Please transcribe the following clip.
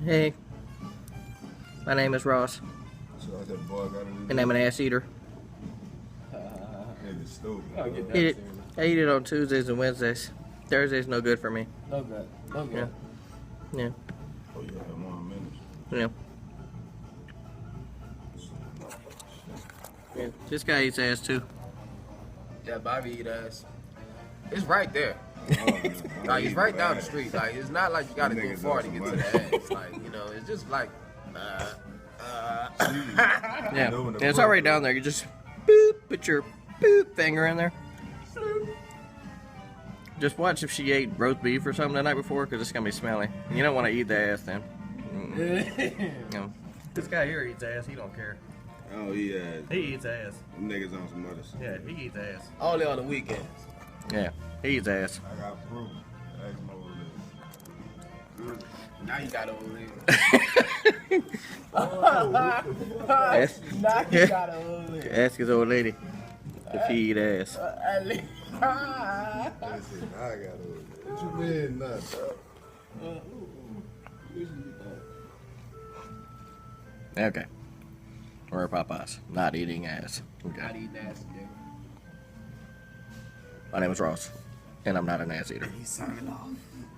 Hey, my name is Ross, and I'm an ass eater. Nigga stupid. Oh, get that Eat it. serious. I eat it on Tuesdays and Wednesdays. Thursday's no good for me. No good. No good. Yeah, Oh yeah, 1 minute. yeah. Yeah. This guy eats ass too. Yeah, Bobby eat ass. It's right there. Oh, Like, it's right down the street. Like, it's not like you gotta go Niggas far to on get some to the ass. Like, you know, it's just like, Yeah, Doing the yeah, it's work. already down there. You just boop, put your boop finger in there. Just watch if she ate roast beef or something the night before, because it's gonna be smelly. You don't want to eat the ass then. No. This guy here eats ass. He don't care. Oh yeah, He eats ass. them niggas on some other shit. Yeah, he eats ass. only on the weekends. Yeah, he eats ass. I got proof. Ask my old lady. Now you got old lady. Ask, Now you got old lady. ask his old lady if he eat ass. They said, I got old lady. What you mean, nuts? Okay. We're Popeyes. Not eating ass. I'd Okay. eat ass again. My name is Ross, and I'm not an ass eater. He's signing off.